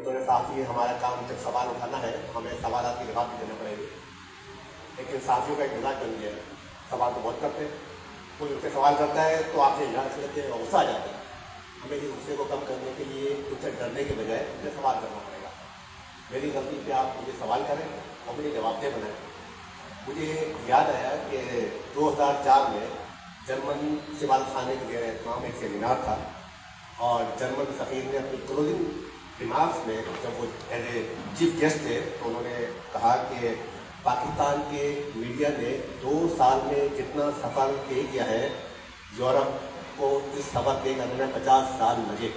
انہوں نے صحافی ہمارا کام جب سوال اٹھانا ہے تو ہمیں سوالات کی جواب بھی دینا پڑے گی، لیکن صحافیوں کا ایک مزاج بن گیا ہے، سوال تو بہت کرتے ہیں، کوئی ان سے سوال کرتا ہے تو آپ سے اجازت لیتے ہیں اور غصہ آ جاتا ہے. ہمیں اس غصے کو کم کرنے کے لیے ان سے ڈرنے کے بجائے مجھے سوال کرنا پڑے گا. میری غلطی پہ آپ مجھے سوال کریں اور مجھے جواب دہ بنائیں. مجھے یاد آیا کہ 2004 میں جرمن سفارتخانے کے زیر اہتمام ایک سیمینار تھا، اور جرمن سفیر نے اپنی کلوزنگ ریمارکس میں جب وہ ایز اے چیف گیسٹ تھے تو انہوں نے کہا کہ پاکستان کے میڈیا نے 2 سال میں جتنا سفر طے کیا ہے یورپ کو اس سفر طے کرنے میں 50 سال لگے.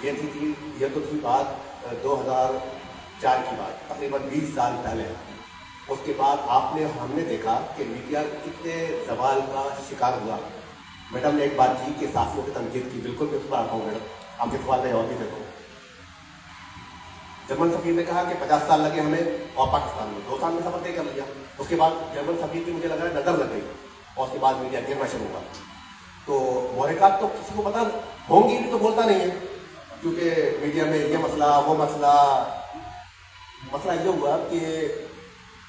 یہ تو تھی بات 2004 کی بات، تقریباً 20 سال پہلے. اس کے بعد ہم نے دیکھا کہ میڈیا کتنے زوال کا شکار ہوا. میڈم نے ایک بات کی کہ صحافیوں کی تنقید کی، بالکل میں اس پر آتا ہوں میڈم، آپ کے سوال میں اور بھی دیکھو. جرمن سفیر نے کہا کہ 50 سال لگے ہمیں، اور پاکستان میں 2 سال میں سفر طے کر لیا. اس کے بعد جرمن سفیر کی مجھے لگ رہا ہے نظر لگ گئی، اور اس کے بعد میڈیا گرنا شروع ہوا. تو محرکات تو کسی کو پتہ ہوں گی بھی تو بولتا نہیں ہے، کیونکہ میڈیا میں یہ مسئلہ وہ مسئلہ یہ ہوا کہ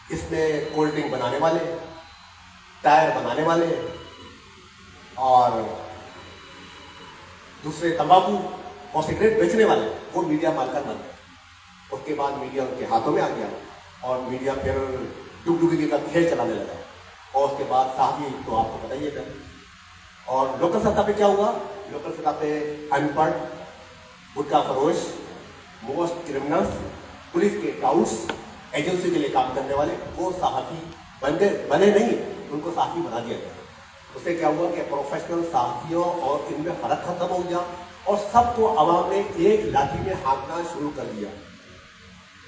اس میں کولڈ ڈرنک بنانے والے، ٹائر بنانے والے اور دوسرے تمباکو اور سگریٹ بیچنے والے وہ میڈیا مالکان بن گئے. اس کے بعد میڈیا ان کے ہاتھوں میں آ گیا اور میڈیا پھر ڈگڈگی کا کھیل چلانے لگا. اور اس کے بعد صحافی تو آپ کو بتائیے گا. اور لوکل سطح پہ کیا ہوا؟ لوکل سطح پہ ان پڑھ، گٹکا فروش، موسٹ کرمنلس، پولیس کے ٹاؤٹس، ایجنسی کے لیے کام کرنے والے، وہ صحافی بنے نہیں، ان کو صحافی بنا دیا گیا. اس سے کیا ہوا کہ پروفیشنل صحافیوں اور ان میں فرق ختم ہو گیا اور سب کو عوام نے ایک لاٹھی میں ہانکنا شروع کر دیا.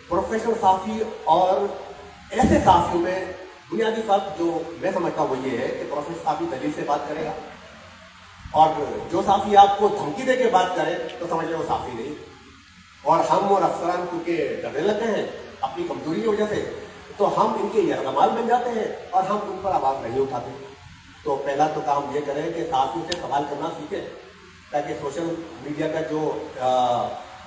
پروفیشنل صحافی اور ایسے صحافیوں میں بنیادی فرق جو میں سمجھتا ہوں وہ یہ ہے کہ پروفیشنل صحافی دلیل سے بات کرے گا، اور جو صحافی آپ کو دھمکی دے کے بات کرے تو سمجھ لیں وہ صحافی نہیں. اور ہم اور افسران کیونکہ ڈرنے لگے ہیں اپنی کمزوری کی وجہ سے، تو ہم ان کے یرغمال بن جاتے ہیں اور ہم ان پر آواز نہیں اٹھاتے. تو پہلا تو کام یہ کریں کہ صحافیوں سے سوال کرنا سیکھیں، تاکہ سوشل میڈیا کا جو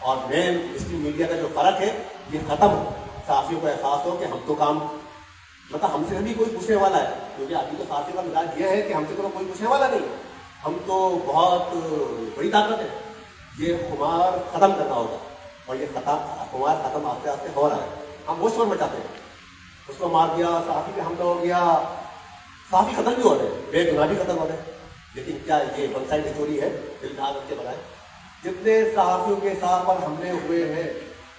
اور مین اسٹریم میڈیا کا جو فرق ہے یہ ختم ہو. صحافیوں کو احساس ہو کہ ہم تو کام ہم سے بھی کوئی پوچھنے والا ہے، کیونکہ ابھی تو صحافی کا مزاج یہ ہے کہ ہم سے تو کوئی پوچھنے والا نہیں، ہم تو بہت بڑی طاقت ہے. یہ خمار ختم کرنا ہوگا، اور یہ خمار ختم آہستہ آہستہ ہو رہا ہے. ہم وہ شور مچاتے ہیں، اس کو مار دیا، صحافی پہ حملہ ہو گیا، صحافی ختم بھی ہو رہے ہیں، بے گناہ بھی ختم ہو رہے ہیں. لیکن کیا یہ ون سائڈ اسٹوری ہے؟ دل میں کے بنائے. جتنے صحافیوں کے ساتھ پر حملے ہوئے ہیں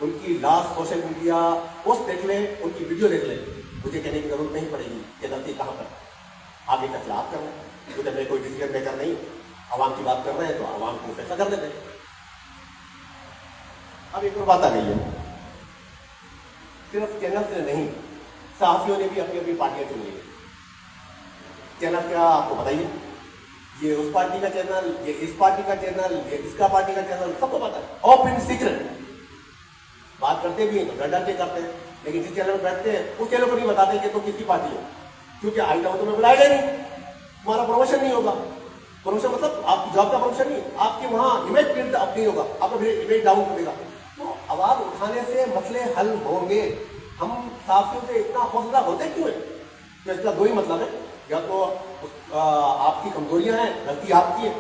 ان کی لاش سوشل میڈیا پوسٹ دیکھ لیں، ان کی ویڈیو دیکھ لیں. مجھے کہنے کی ضرورت نہیں پڑے گی کہ غلطی کہاں پر. آگے کا خلاف کر رہے ہیں، کیونکہ میں کوئی ڈیسیجن میکر نہیں، عوام کی بات کر رہے ہیں تو عوام کو فیصلہ کر دیتے ہیں. اب ایک اور بات آ گئی ہے، صرف چینل سے نہیں، صحافیوں نے بھی اپنی اپنی پارٹیاں چن لی ہیں. چینل کیا آپ کو بتائیے، یہ اس پارٹی کا چینل، یہ اس پارٹی کا چینل، یہ اس کا پارٹی کا چینل، سب کو پتا ہے. اوپن سیکرٹ بات کرتے بھی ہیں تو ڈر ڈر کے کرتے ہیں، لیکن جس چینل میں بیٹھتے ہیں اس چینل کو نہیں بتاتے کہ تم کس کی پارٹی ہو، کیونکہ آئندہ وہ تمہیں بلائے گا نہیں، تمہارا پروموشن نہیں ہوگا. پروموشن مطلب آپ کی جاب کا پروموشن نہیں، آپ کے وہاں امیج بلڈ اپ نہیں ہوگا، آپ کا امیج ڈاؤن کرے گا. تو آواز اٹھانے سے مسئلے حل ہوں گے. ہم صحافیوں سے اتنا حوصلہ ہوتے کیوں ہیں؟ تو اس کا 2 ہی مطلب ہے، یا تو آپ کی کمزوریاں ہیں، غلطی آپ کی ہے،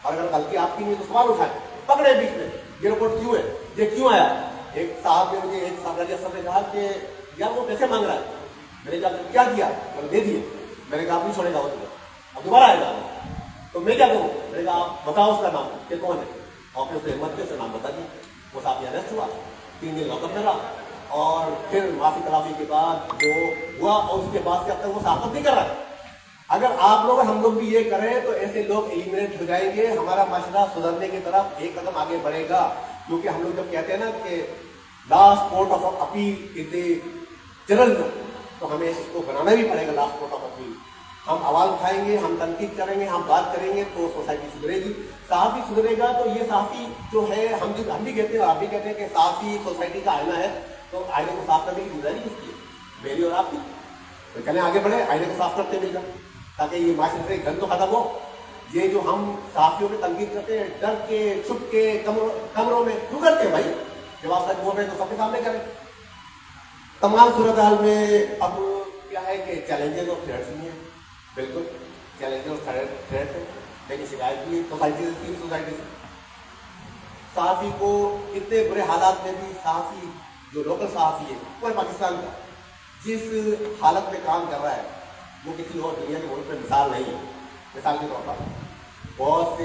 اور اگر غلطی آپ کی نہیں تو سوال اٹھائیں، پکڑے بیچ میں یہ رپورٹ کیوں ہے، یہ کیوں آیا. ایک صاحب نے مجھے، ایک صاحب نے کہا کہ یار وہ پیسے مانگ رہا ہے. میں نے کہا کیا کیا؟ میں نے دے دیے. میں نے کہا آپ نہیں چھوڑے گا وہ تمہیں، اب دوبارہ آئے گا تو میں کیا کروں؟ میں نے کہا آپ بتاؤ اس کا نام کہ کون ہے، اور پھر اس نے ہمت کے اس کا نام بتا دیا. وہ صاحب اریسٹ ہوا، 3 دن لاک اپ میں رہا، اور پھر معافی تلافی کے بعد جو ہوا، اور اس کے بعد سے اب تک وہ صحافت نہیں کر رہا ہے. اگر آپ لوگ اور ہم لوگ بھی یہ کریں تو ایسے لوگ ایلیمنیٹ ہو جائیں گے، ہمارا معاشرہ سدھرنے کی طرف ایک قدم آگے بڑھے گا. کیونکہ ہم لوگ جب کہتے ہیں نا کہ last court of appeal is the journalism, تو ہمیں اس کو بنانا بھی پڑے گا لاسٹ کورٹ آف اپیل. ہم آواز اٹھائیں گے، ہم تنقید کریں گے، ہم بات کریں گے تو سوسائٹی سدھرے گی. صحافی سدھرے گا تو یہ صحافی جو ہے، ہم بھی کہتے ہیں اور آپ بھی کہتے ہیں کہ صحافی سوسائٹی کا آئینہ ہے، تو آئینے کو صاف کرنے کی ذمہ داری کس کی ہے؟ میری اور آپ کی. تو چلیں آگے بڑھیں، آئینے کو صاف کرتے مل جائیں تاکہ یہ معاشرے سے گند تو ختم ہو. یہ جو ہم صحافیوں پہ تنقید کرتے ہیں ڈر کے، چھپ کے، کمروں میں کیوں کرتے ہیں بھائی؟ جب آپ سچ بول رہے ہیں تو سب کے سامنے کریں. تمام صورتحال میں اب کیا ہے کہ چیلنجز اور تھریٹس بھی ہیں, بالکل چیلنجز اور تھریٹس ہیں, لیکن شکایت بھی سوسائٹی سے. صحافی کو اتنے برے حالات میں بھی صحافی جو لوکل صحافی ہے پورے پاکستان کا جس حالت میں کام کر رہا ہے وہ کسی اور دنیا کے ملک میں مثال نہیں ہے. مثال کے طور پر بہت سے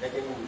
لیکن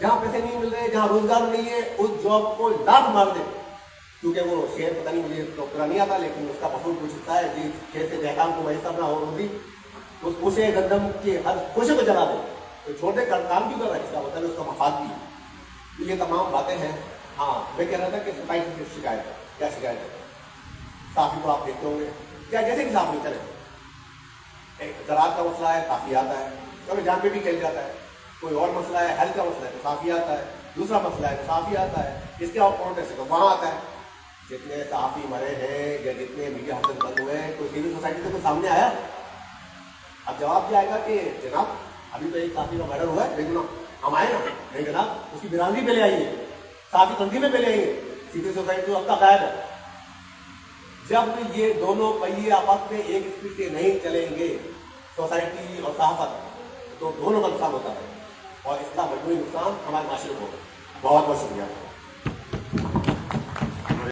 جہاں پیسے نہیں مل رہے, جہاں روزگار نہیں ہے, اس جاب کو لات مار دیں, کیونکہ وہ شعر پتہ نہیں مجھے تو پورا نہیں آتا, لیکن اس کا مفہوم کچھ ہوتا ہے جس شعر سے دہقان کو میسر نہ ہو روزی, اس خوشے گندم کے ہر خوشے کو جلا دیں. تو چھوڑ دیں, کام بھی کر رہا ہے, اس کا مطلب اس کا مفاد بھی. تو یہ تمام باتیں ہیں. ہاں میں کہہ رہا تھا کہ سوسائٹی سے شکایت ہے. کیا شکایت ہے؟ صحافی کو آپ دیکھتے ہوں گے کیا جیسے کہ صحافی چلے, ایک زراعت کا مسئلہ ہے صحافی آتا ہے, کبھی جان پہ بھی کھیل جاتا ہے, کوئی اور مسئلہ ہے ہیلتھ کا مسئلہ ہے تو صحافی آتا ہے, دوسرا مسئلہ ہے تو صحافی آتا ہے, اس کے اور سے تو وہاں آتا ہے. جتنے صحافی مرے ہیں یا جتنے میڈیا ہاؤسز بند ہوئے ہیں, کوئی سول سوسائٹی سے کوئی سامنے آیا؟ اب جواب کیا آئے گا کہ جناب ابھی تو ایک صحافی کا مرڈر ہوا ہے, لیکن ہم آئے نا, نہیں جناب اس کی برادری پہ لے آئیے, صحافی تنظیمیں پہ لے آئیے, سول سوسائٹی تو اب تک غائب ہے. جب یہ دونوں پہیے آپس میں ایک اسپیڈ سے نہیں چلیں گے, سوسائٹی اور صحافت, تو دونوں کا نقصان ہوتا ہے, اور اس کا مجموعی نقصان ہمارے معاشرے کو ہوگا. بہت بہت شکریہ.